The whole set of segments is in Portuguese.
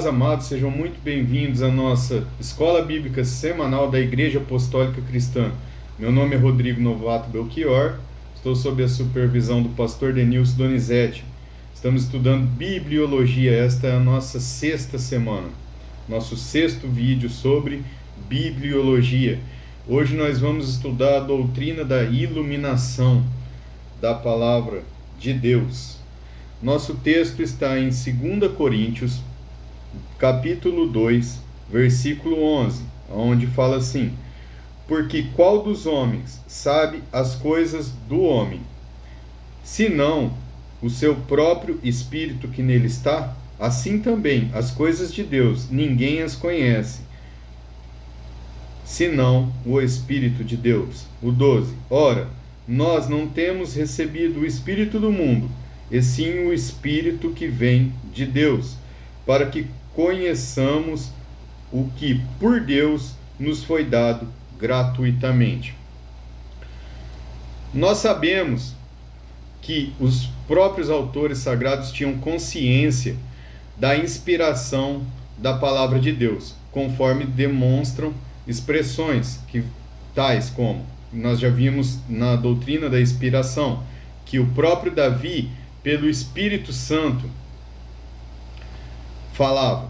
paz, amados, sejam muito bem-vindos à nossa Escola Bíblica Semanal da Igreja Apostólica Cristã. Meu nome é Rodrigo Novato Belchior, estou sob a supervisão do pastor Denilson Donizete. Estamos estudando Bibliologia, esta é a nossa sexta semana, nosso sexto vídeo sobre Bibliologia. Hoje nós vamos estudar a doutrina da iluminação da Palavra de Deus. Nosso texto está em 2 Coríntios, capítulo 2, versículo 11, onde fala assim: porque qual dos homens sabe as coisas do homem, senão o seu próprio espírito que nele está? Assim também as coisas de Deus, ninguém as conhece, senão o Espírito de Deus. O 12. Ora, nós não temos recebido o Espírito do mundo, e sim o Espírito que vem de Deus, para que conheçamos o que por Deus nos foi dado gratuitamente. Nós sabemos que os próprios autores sagrados tinham consciência da inspiração da palavra de Deus, conforme demonstram expressões tais como nós já vimos na doutrina da inspiração, que o próprio Davi, pelo Espírito Santo, falava,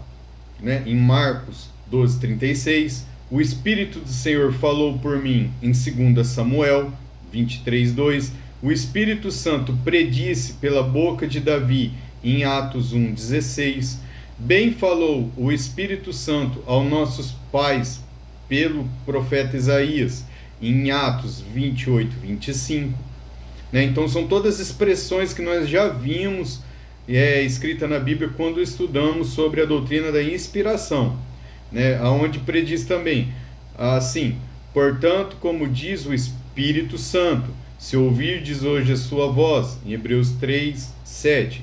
em Marcos 12:36, o Espírito do Senhor falou por mim em 2 Samuel 23:2, o Espírito Santo predisse pela boca de Davi em Atos 1:16, bem falou o Espírito Santo aos nossos pais pelo profeta Isaías em Atos 28:25. Então são todas expressões que nós já vimos escrita na Bíblia quando estudamos sobre a doutrina da inspiração, onde prediz também assim: portanto, como diz o Espírito Santo, se ouvirdes hoje a sua voz, em Hebreus 3:7,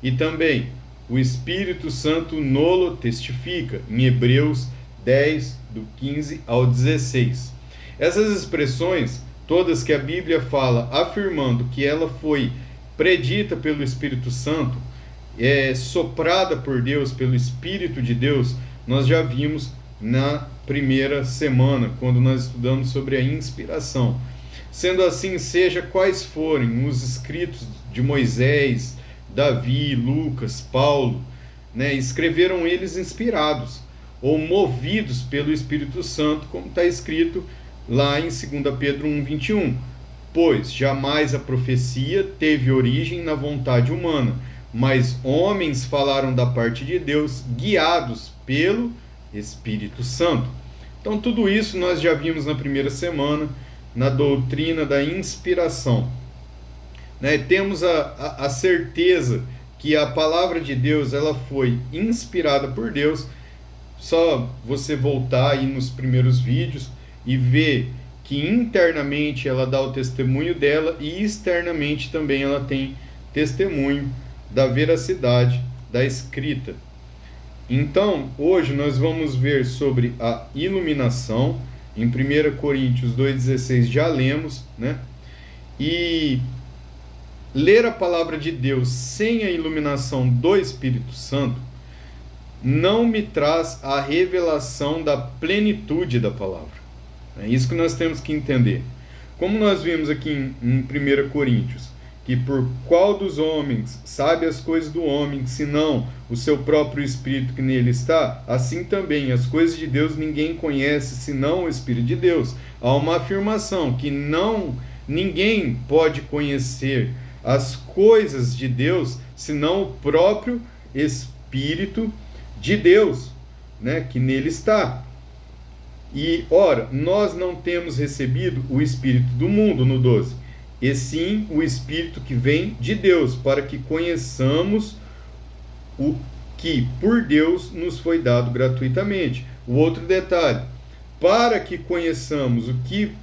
e também o Espírito Santo nolo testifica, em Hebreus 10, do 15 ao 16. Essas expressões, todas que a Bíblia fala, afirmando que ela foi predita pelo Espírito Santo, soprada por Deus, pelo Espírito de Deus, nós já vimos na primeira semana, quando nós estudamos sobre a inspiração. Sendo assim, seja quais forem os escritos de Moisés, Davi, Lucas, Paulo, escreveram eles inspirados ou movidos pelo Espírito Santo, como está escrito lá em 2 Pedro 1:21, pois jamais a profecia teve origem na vontade humana, mas homens falaram da parte de Deus, guiados pelo Espírito Santo. Então tudo isso nós já vimos na primeira semana, na doutrina da inspiração. Temos a certeza que a palavra de Deus ela foi inspirada por Deus. Só você voltar aí nos primeiros vídeos e ver que internamente ela dá o testemunho dela e externamente também ela tem testemunho da veracidade da escrita. Então, hoje nós vamos ver sobre a iluminação. Em 1 Coríntios 2,16 já lemos, E ler a palavra de Deus sem a iluminação do Espírito Santo não me traz a revelação da plenitude da palavra. É isso que nós temos que entender. Como nós vimos aqui em 1 Coríntios, que por qual dos homens sabe as coisas do homem, senão o seu próprio Espírito que nele está, assim também as coisas de Deus ninguém conhece, senão o Espírito de Deus. Há uma afirmação que ninguém pode conhecer as coisas de Deus, senão o próprio Espírito de Deus, que nele está. E, ora, nós não temos recebido o Espírito do mundo, no 12, e sim o Espírito que vem de Deus, para que conheçamos o que por Deus nos foi dado gratuitamente. O outro detalhe: para que conheçamos o que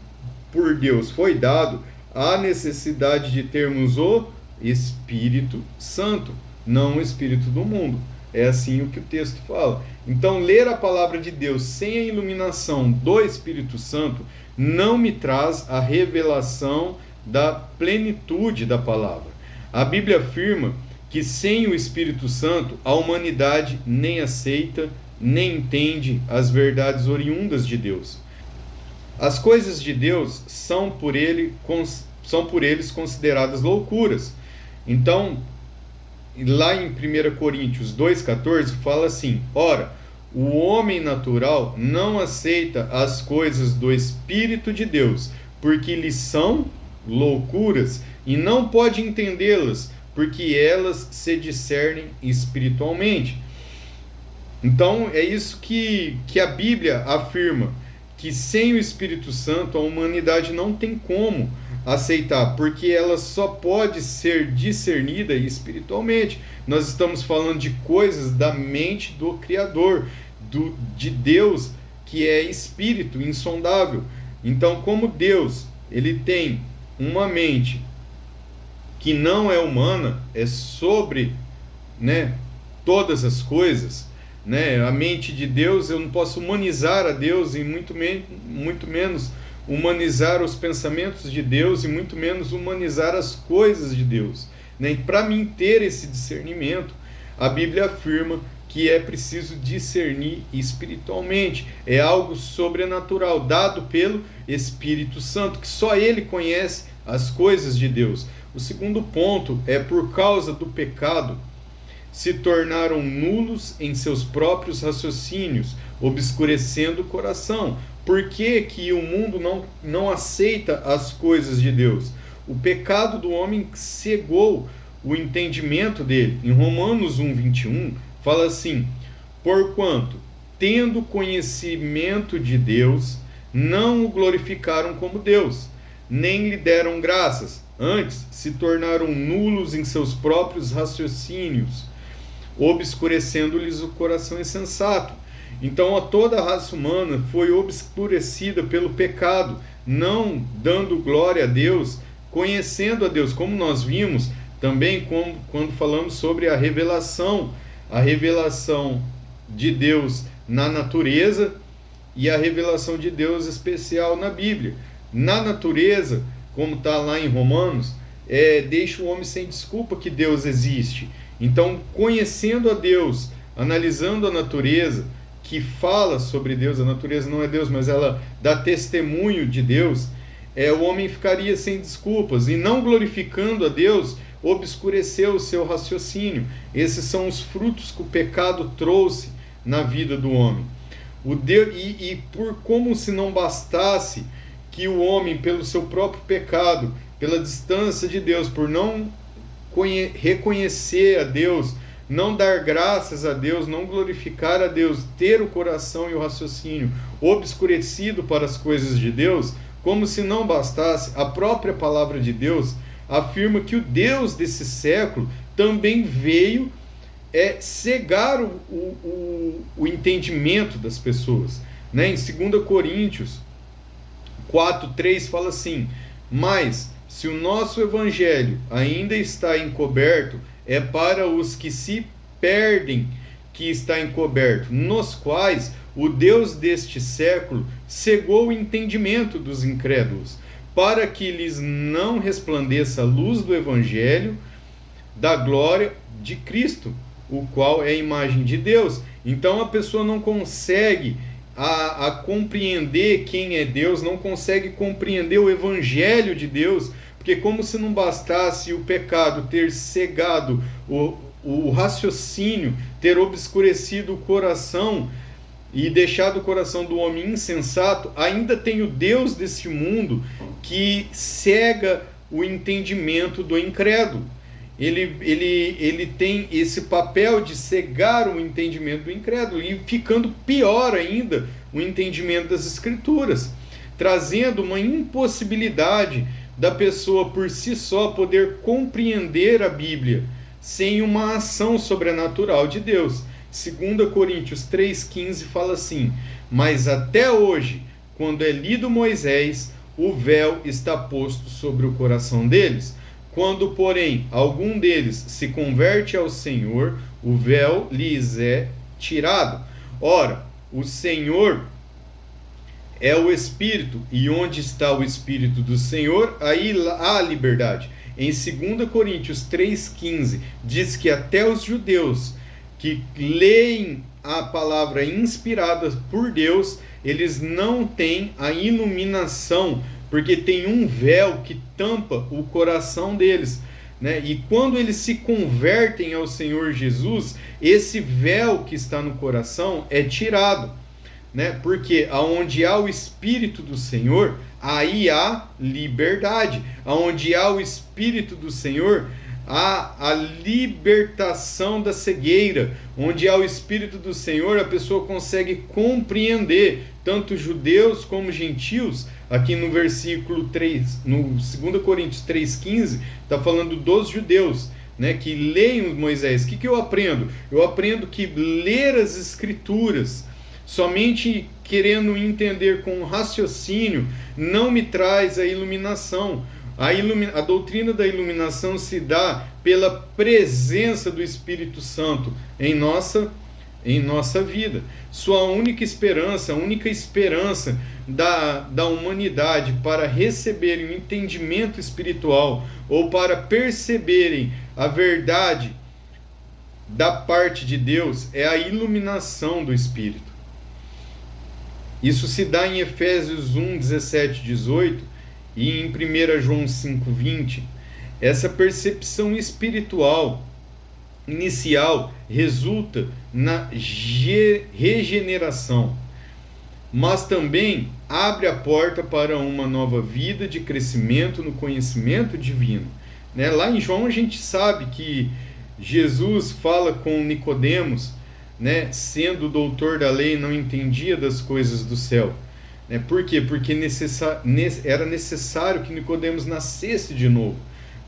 por Deus foi dado, há necessidade de termos o Espírito Santo, não o Espírito do mundo. É assim o que o texto fala. Então, ler a palavra de Deus sem a iluminação do Espírito Santo não me traz a revelação da plenitude da palavra. A Bíblia afirma que sem o Espírito Santo a humanidade nem aceita, nem entende as verdades oriundas de Deus. As coisas de Deus são por eles consideradas loucuras. Então, lá em 1 Coríntios 2,14 fala assim: ora, o homem natural não aceita as coisas do Espírito de Deus, porque lhes são loucuras, e não pode entendê-las, porque elas se discernem espiritualmente. Então é isso que a Bíblia afirma, que sem o Espírito Santo a humanidade não tem como aceitar, porque ela só pode ser discernida espiritualmente. Nós estamos falando de coisas da mente do Criador, de Deus, que é espírito insondável. Então, como Deus ele tem uma mente que não é humana, é sobre, né, todas as coisas, né? A mente de Deus, eu não posso humanizar a Deus e muito menos humanizar os pensamentos de Deus e muito menos humanizar as coisas de Deus, né? Para mim ter esse discernimento, a Bíblia afirma que é preciso discernir espiritualmente. É algo sobrenatural, dado pelo Espírito Santo, que só Ele conhece as coisas de Deus. O segundo ponto é: por causa do pecado, se tornaram nulos em seus próprios raciocínios, obscurecendo o coração. Por que que o mundo não aceita as coisas de Deus? O pecado do homem cegou o entendimento dele. Em Romanos 1,21, fala assim: porquanto, tendo conhecimento de Deus, não o glorificaram como Deus, nem lhe deram graças, antes se tornaram nulos em seus próprios raciocínios, obscurecendo-lhes o coração insensato. Então toda a raça humana foi obscurecida pelo pecado, não dando glória a Deus, conhecendo a Deus, como nós vimos também quando falamos sobre a revelação de Deus na natureza e a revelação de Deus especial na Bíblia. Na natureza, como está lá em Romanos, deixa o homem sem desculpa que Deus existe. Então, conhecendo a Deus, analisando a natureza, que fala sobre Deus, a natureza não é Deus, mas ela dá testemunho de Deus, o homem ficaria sem desculpas, e não glorificando a Deus, obscureceu o seu raciocínio. Esses são os frutos que o pecado trouxe na vida do homem. Por como se não bastasse que o homem, pelo seu próprio pecado, pela distância de Deus, por não reconhecer a Deus, não dar graças a Deus, não glorificar a Deus, ter o coração e o raciocínio obscurecido para as coisas de Deus, como se não bastasse, a própria palavra de Deus afirma que o Deus desse século também veio cegar o entendimento das pessoas, né? Em 2 Coríntios 4,3 fala assim: mas se o nosso evangelho ainda está encoberto, é para os que se perdem que está encoberto, nos quais o Deus deste século cegou o entendimento dos incrédulos, para que lhes não resplandeça a luz do evangelho da glória de Cristo, o qual é a imagem de Deus. Então a pessoa não consegue a compreender quem é Deus, não consegue compreender o evangelho de Deus, porque como se não bastasse o pecado ter cegado o raciocínio, ter obscurecido o coração e deixado o coração do homem insensato, ainda tem o Deus desse mundo que cega o entendimento do incrédulo. Ele tem esse papel de cegar o entendimento do incrédulo, e ficando pior ainda o entendimento das Escrituras, trazendo uma impossibilidade da pessoa por si só poder compreender a Bíblia sem uma ação sobrenatural de Deus. 2 Coríntios 3,15 fala assim: mas até hoje, quando é lido Moisés, o véu está posto sobre o coração deles. Quando, porém, algum deles se converte ao Senhor, o véu lhes é tirado. Ora, o Senhor é o Espírito, e onde está o Espírito do Senhor, aí há liberdade. Em 2 Coríntios 3,15, diz que até os judeus que leem a palavra inspirada por Deus, eles não têm a iluminação, porque tem um véu que tampa o coração deles, né? E quando eles se convertem ao Senhor Jesus, esse véu que está no coração é tirado, né? Porque aonde há o Espírito do Senhor, aí há liberdade. Aonde há o Espírito do Senhor, há a libertação da cegueira. Onde há o Espírito do Senhor, a pessoa consegue compreender, tanto judeus como gentios. Aqui no versículo 3, no 2 Coríntios 3,15, está falando dos judeus, né, que leem Moisés. O que eu aprendo? Eu aprendo que ler as Escrituras, somente querendo entender com raciocínio, não me traz a iluminação. A doutrina da iluminação se dá pela presença do Espírito Santo em nossa vida. Sua única esperança, a única esperança da humanidade para receberem o entendimento espiritual ou para perceberem a verdade da parte de Deus é a iluminação do Espírito. Isso se dá em Efésios 1, 17, 18 e em 1 João 5, 20. Essa percepção espiritual inicial resulta na regeneração, mas também abre a porta para uma nova vida de crescimento no conhecimento divino, né? Lá em João a gente sabe que Jesus fala com Nicodemos, né? Sendo doutor da lei, não entendia das coisas do céu, né? Por quê? Porque era necessário que Nicodemos nascesse de novo,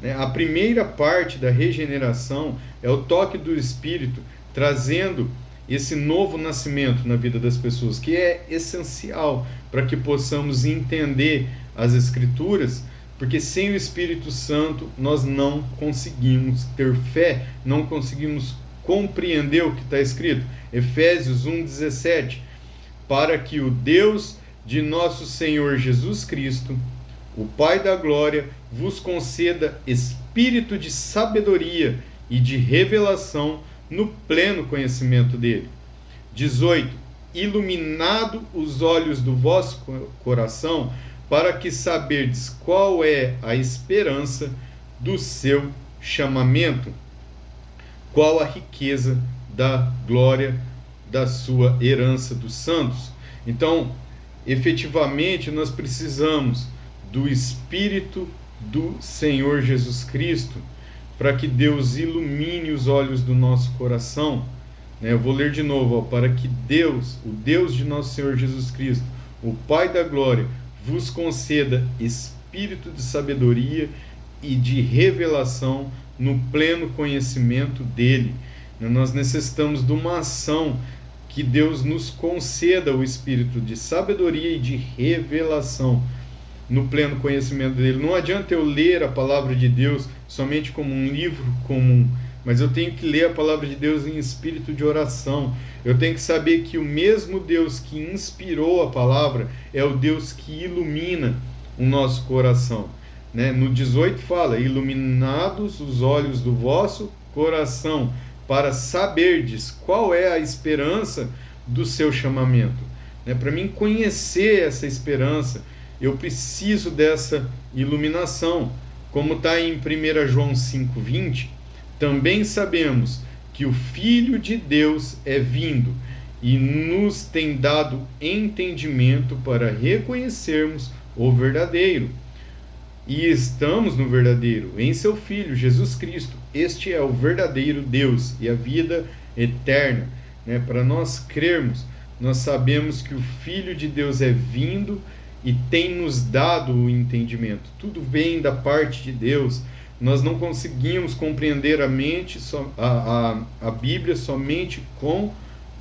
né? A primeira parte da regeneração é o toque do Espírito, trazendo esse novo nascimento na vida das pessoas, que é essencial para que possamos entender as Escrituras, porque sem o Espírito Santo nós não conseguimos ter fé, não conseguimos compreender o que está escrito. Efésios 1,17, para que o Deus de nosso Senhor Jesus Cristo, o Pai da glória, vos conceda espírito de sabedoria e de revelação no pleno conhecimento dele. 18. Iluminado os olhos do vosso coração, para que saberdes qual é a esperança do seu chamamento, qual a riqueza da glória da sua herança dos santos. Então, efetivamente, nós precisamos do Espírito do Senhor Jesus Cristo, para que Deus ilumine os olhos do nosso coração, né? Eu vou ler de novo, para que Deus, o Deus de nosso Senhor Jesus Cristo, o Pai da glória, vos conceda espírito de sabedoria e de revelação no pleno conhecimento dele. Nós necessitamos de uma ação que Deus nos conceda o espírito de sabedoria e de revelação no pleno conhecimento dele. Não adianta eu ler a palavra de Deus somente como um livro comum, mas eu tenho que ler a palavra de Deus em espírito de oração. Eu tenho que saber que o mesmo Deus que inspirou a palavra é o Deus que ilumina o nosso coração, né? No 18 fala, iluminados os olhos do vosso coração, para saberdes qual é a esperança do seu chamamento, né? Para mim conhecer essa esperança, eu preciso dessa iluminação. Como está em 1 João 5,20, também sabemos que o Filho de Deus é vindo e nos tem dado entendimento para reconhecermos o verdadeiro. E estamos no verdadeiro, em seu Filho, Jesus Cristo. Este é o verdadeiro Deus e a vida eterna, né? Para nós crermos, nós sabemos que o Filho de Deus é vindo e tem nos dado o entendimento. Tudo vem da parte de Deus. Nós não conseguimos compreender a Bíblia somente com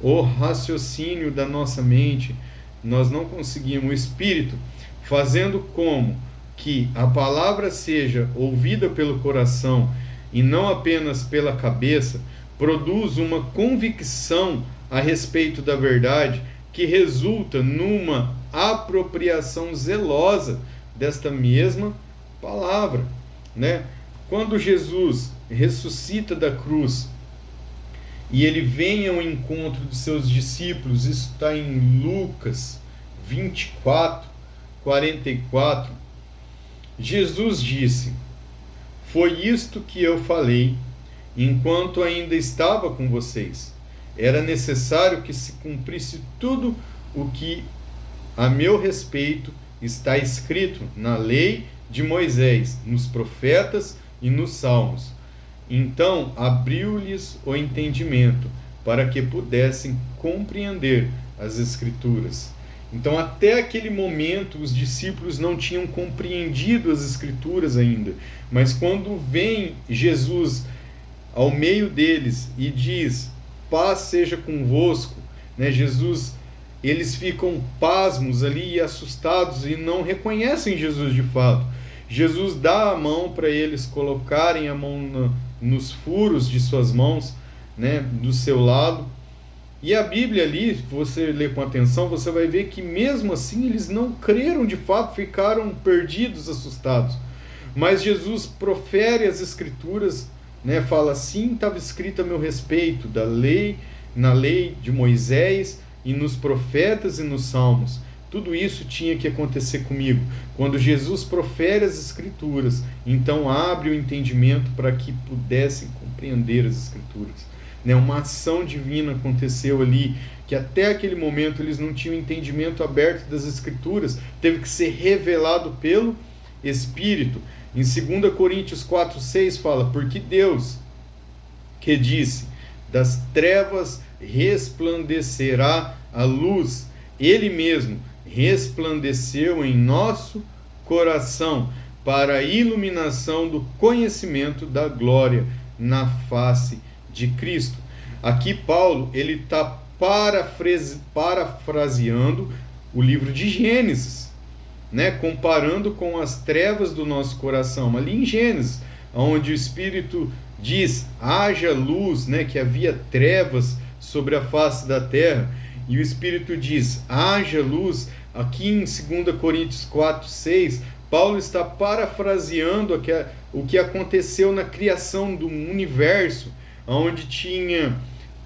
o raciocínio da nossa mente. Nós não conseguimos. O Espírito, fazendo como que a palavra seja ouvida pelo coração e não apenas pela cabeça, produz uma convicção a respeito da verdade que resulta numa apropriação zelosa desta mesma palavra, né? quando Jesus ressuscita da cruz e ele vem ao encontro dos seus discípulos, isso está em Lucas 24, 44, Jesus disse: foi isto que eu falei enquanto ainda estava com vocês. Era necessário que se cumprisse tudo o que a meu respeito está escrito na lei de Moisés, nos profetas e nos salmos. Então abriu-lhes o entendimento para que pudessem compreender as Escrituras. Então até aquele momento os discípulos não tinham compreendido as Escrituras ainda, mas quando vem Jesus ao meio deles e diz: paz seja convosco, né? Eles ficam pasmos ali e assustados e não reconhecem Jesus de fato. Jesus dá a mão para eles colocarem a mão nos furos de suas mãos, né, do seu lado. E a Bíblia ali, se você ler com atenção, você vai ver que mesmo assim eles não creram de fato, ficaram perdidos, assustados. Mas Jesus profere as Escrituras, né, fala: assim estava escrito a meu respeito, na lei de Moisés e nos profetas e nos salmos. Tudo isso tinha que acontecer comigo. Quando Jesus profere as Escrituras, então abre o entendimento para que pudessem compreender as Escrituras. Uma ação divina aconteceu ali, que até aquele momento eles não tinham entendimento aberto das Escrituras, teve que ser revelado pelo Espírito. Em 2 Coríntios 4,6 fala: porque Deus, que disse, das trevas resplandecerá a luz, Ele mesmo resplandeceu em nosso coração para a iluminação do conhecimento da glória na face de Cristo. Aqui Paulo ele está parafraseando o livro de Gênesis, né? Comparando com as trevas do nosso coração, ali em Gênesis, onde o Espírito diz: haja luz, né? Que havia trevas sobre a face da terra, e o Espírito diz: haja luz. Aqui em 2 Coríntios 4,6, Paulo está parafraseando o que aconteceu na criação do universo, onde tinha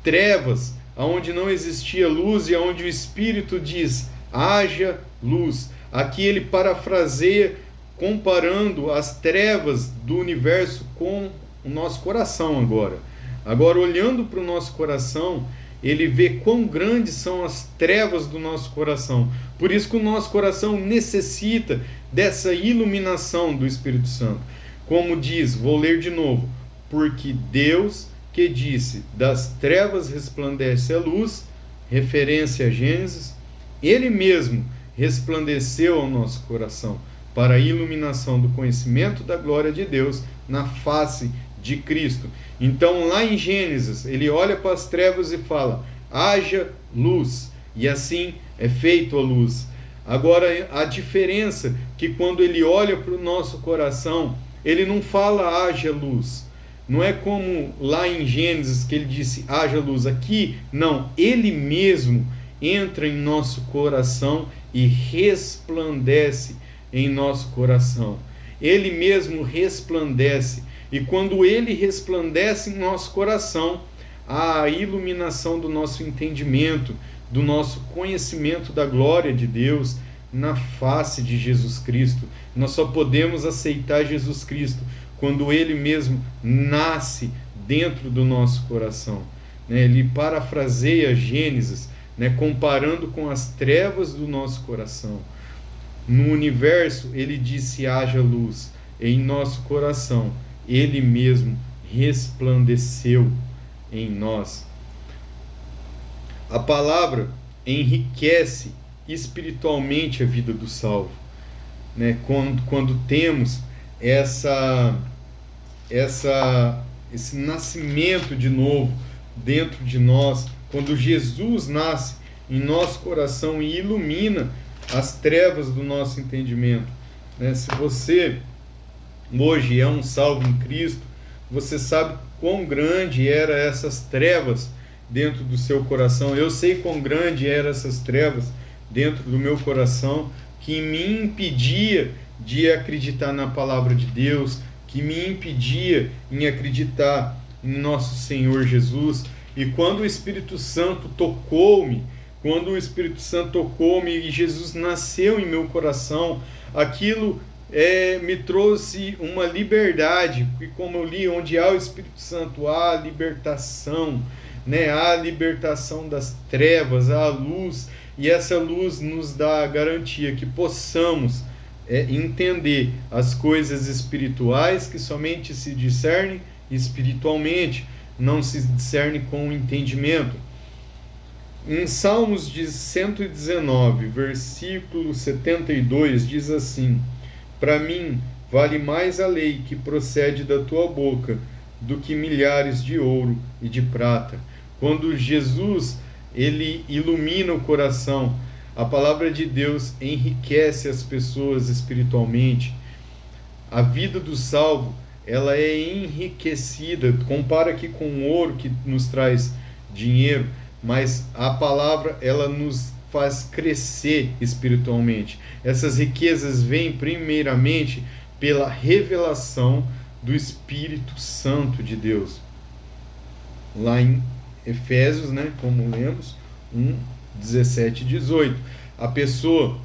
trevas, onde não existia luz, e onde o Espírito diz: haja luz. Aqui ele parafraseia comparando as trevas do universo com o nosso coração agora. Agora, olhando para o nosso coração, ele vê quão grandes são as trevas do nosso coração. Por isso que o nosso coração necessita dessa iluminação do Espírito Santo. Como diz, vou ler de novo: porque Deus, que disse, das trevas resplandece a luz, referência a Gênesis, Ele mesmo resplandeceu ao nosso coração para a iluminação do conhecimento da glória de Deus na face de Cristo. Então lá em Gênesis, ele olha para as trevas e fala: haja luz, e assim é feito a luz. Agora a diferença que quando ele olha para o nosso coração, ele não fala haja luz. Não é como lá em Gênesis que ele disse haja luz. Aqui não, ele mesmo entra em nosso coração e resplandece em nosso coração. Ele mesmo resplandece. E quando ele resplandece em nosso coração, há a iluminação do nosso entendimento, do nosso conhecimento da glória de Deus na face de Jesus Cristo. Nós só podemos aceitar Jesus Cristo quando ele mesmo nasce dentro do nosso coração. Ele parafraseia Gênesis, comparando com as trevas do nosso coração. No universo, ele disse: haja luz. Em nosso coração, ele mesmo resplandeceu em nós. A palavra enriquece espiritualmente a vida do salvo, quando temos esse nascimento de novo dentro de nós, quando Jesus nasce em nosso coração e ilumina as trevas do nosso entendimento. Se você hoje é um salvo em Cristo, você sabe quão grande eram essas trevas dentro do seu coração. Eu sei quão grande eram essas trevas dentro do meu coração, que me impedia de acreditar na palavra de Deus, que me impedia em acreditar em nosso Senhor Jesus. E quando o Espírito Santo tocou-me, e Jesus nasceu em meu coração, aquilo me trouxe uma liberdade, porque como eu li, onde há o Espírito Santo há libertação, né? Há libertação das trevas, há a luz, e essa luz nos dá a garantia que possamos entender as coisas espirituais que somente se discernem espiritualmente, não se discerne com o entendimento. Em Salmos de 119, versículo 72, diz assim: para mim vale mais a lei que procede da tua boca do que milhares de ouro e de prata. Quando Jesus ele ilumina o coração, a palavra de Deus enriquece as pessoas espiritualmente. A vida do salvo, ela é enriquecida. Compara aqui com o ouro que nos traz dinheiro, mas a palavra, ela nos faz crescer espiritualmente. Essas riquezas vêm primeiramente pela revelação do Espírito Santo de Deus. Lá em Efésios, né, como lemos, 1, 17 e 18. A pessoa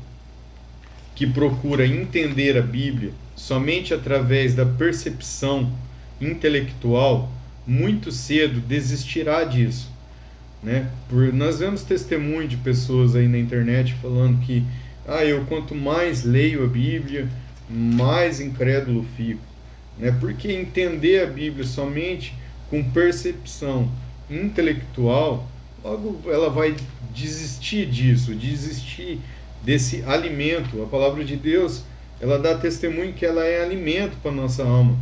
que procura entender a Bíblia somente através da percepção intelectual, muito cedo desistirá disso, né? Nós vemos testemunho de pessoas aí na internet falando que eu quanto mais leio a Bíblia, mais incrédulo fico, né? Porque entender a Bíblia somente com percepção intelectual, logo ela vai desistir disso, desistir desse alimento. A palavra de Deus, ela dá testemunho que ela é alimento para a nossa alma,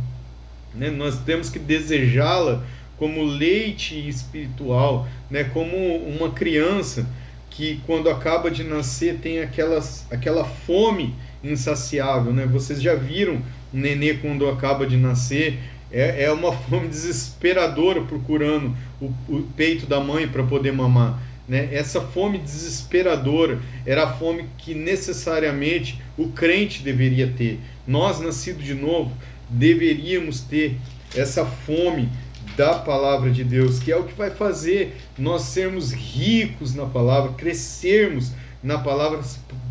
né? Nós temos que desejá-la como leite espiritual, né? Como uma criança que quando acaba de nascer tem aquela fome insaciável, né? Vocês já viram um nenê quando acaba de nascer, é uma fome desesperadora procurando o peito da mãe para poder mamar, né? Essa fome desesperadora era a fome que necessariamente o crente deveria ter. Nós, nascidos de novo, deveríamos ter essa fome da palavra de Deus, que é o que vai fazer nós sermos ricos na palavra, crescermos na palavra,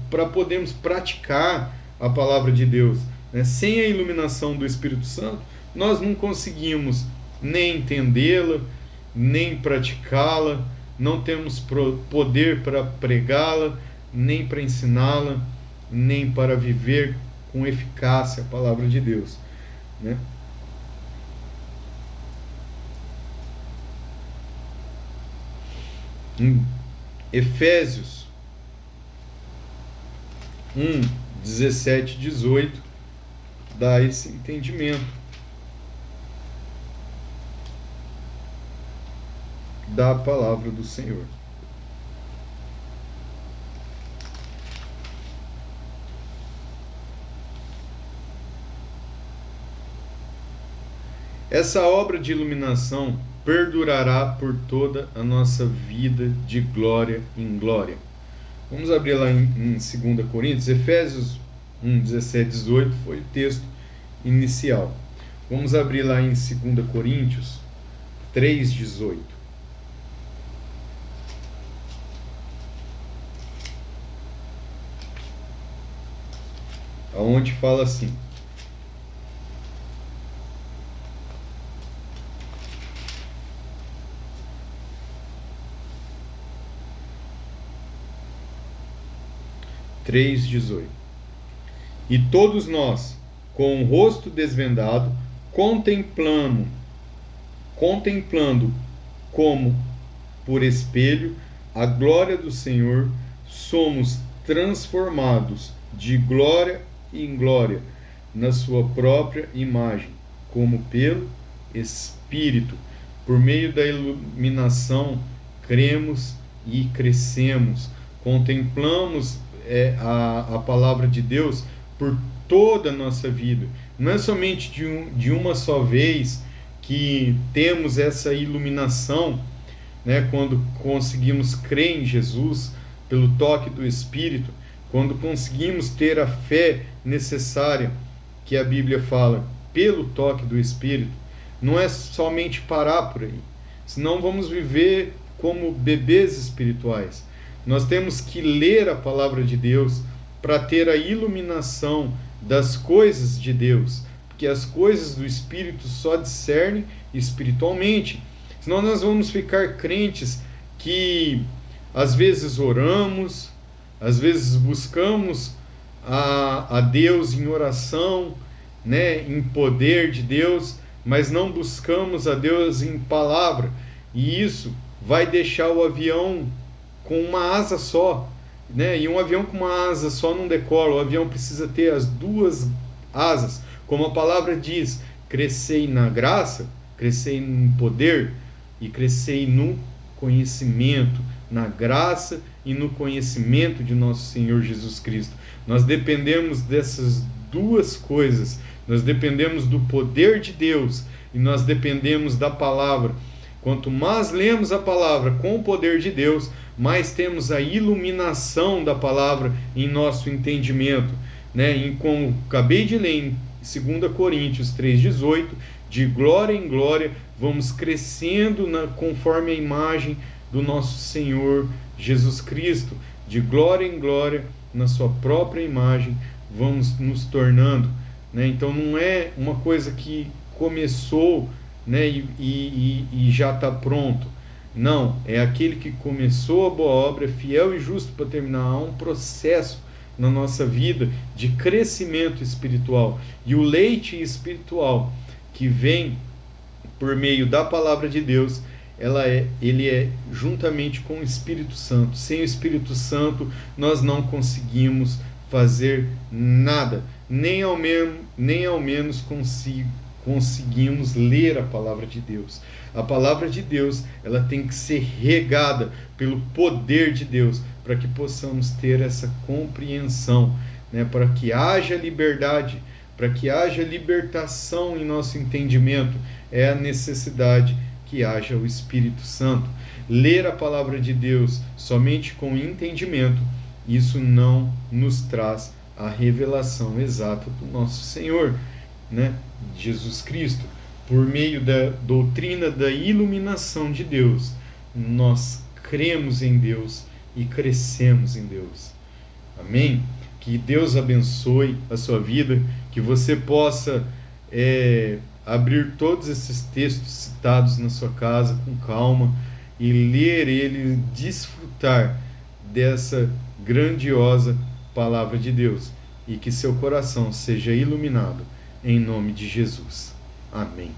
para podermos praticar a palavra de Deus, né? Sem a iluminação do Espírito Santo, nós não conseguimos nem entendê-la, nem praticá-la, não temos poder para pregá-la, nem para ensiná-la, nem para viver com eficácia a palavra de Deus, né? Em Efésios 1, 17 e 18 dá esse entendimento da palavra do Senhor. Essa obra de iluminação perdurará por toda a nossa vida de glória em glória. Vamos abrir lá em 2 Coríntios. Efésios 1, 17 e 18 foi o texto inicial. Vamos abrir lá em 2 Coríntios 3, 18. Onde fala assim: e todos nós, com o rosto desvendado, contemplando como por espelho a glória do Senhor, somos transformados de glória em glória na sua própria imagem, como pelo Espírito. Por meio da iluminação, cremos e crescemos, contemplamos a palavra de Deus por toda a nossa vida. Não é somente de uma só vez que temos essa iluminação, né? Quando conseguimos crer em Jesus pelo toque do Espírito, quando conseguimos ter a fé necessária que a Bíblia fala pelo toque do Espírito, não é somente parar por aí. Senão vamos viver como bebês espirituais. Nós temos que ler a palavra de Deus para ter a iluminação das coisas de Deus, porque as coisas do Espírito só discernem espiritualmente. Senão nós vamos ficar crentes que às vezes oramos, às vezes buscamos a Deus em oração, né, em poder de Deus, mas não buscamos a Deus em palavra. E isso vai deixar o avião com uma asa só, né? E um avião com uma asa só não decola. O avião precisa ter as duas asas. Como a palavra diz, crescei na graça, crescei no poder e crescei no conhecimento, na graça e no conhecimento de nosso Senhor Jesus Cristo. Nós dependemos dessas duas coisas. Nós dependemos do poder de Deus e nós dependemos da palavra. Quanto mais lemos a palavra com o poder de Deus, mais temos a iluminação da palavra em nosso entendimento, né? E como acabei de ler em 2 Coríntios 3,18, de glória em glória, vamos crescendo conforme a imagem do nosso Senhor Jesus Cristo. De glória em glória, na sua própria imagem, vamos nos tornando, né? Então não é uma coisa que começou, né, e já está pronto. Não, é aquele que começou a boa obra, fiel e justo para terminar. Há um processo na nossa vida de crescimento espiritual. E o leite espiritual que vem por meio da palavra de Deus, ele é juntamente com o Espírito Santo. Sem o Espírito Santo, nós não conseguimos fazer nada, nem ao menos conseguimos ler a palavra de Deus. A palavra de Deus, ela tem que ser regada pelo poder de Deus, para que possamos ter essa compreensão, né? Para que haja liberdade, para que haja libertação em nosso entendimento, é a necessidade que haja o Espírito Santo. Ler a palavra de Deus somente com entendimento, isso não nos traz a revelação exata do nosso Senhor, né? Jesus Cristo. Por meio da doutrina da iluminação de Deus, nós cremos em Deus e crescemos em Deus. Amém? Que Deus abençoe a sua vida, que você possa abrir todos esses textos citados na sua casa com calma e ler ele e desfrutar dessa grandiosa palavra de Deus, e que seu coração seja iluminado em nome de Jesus. Amém.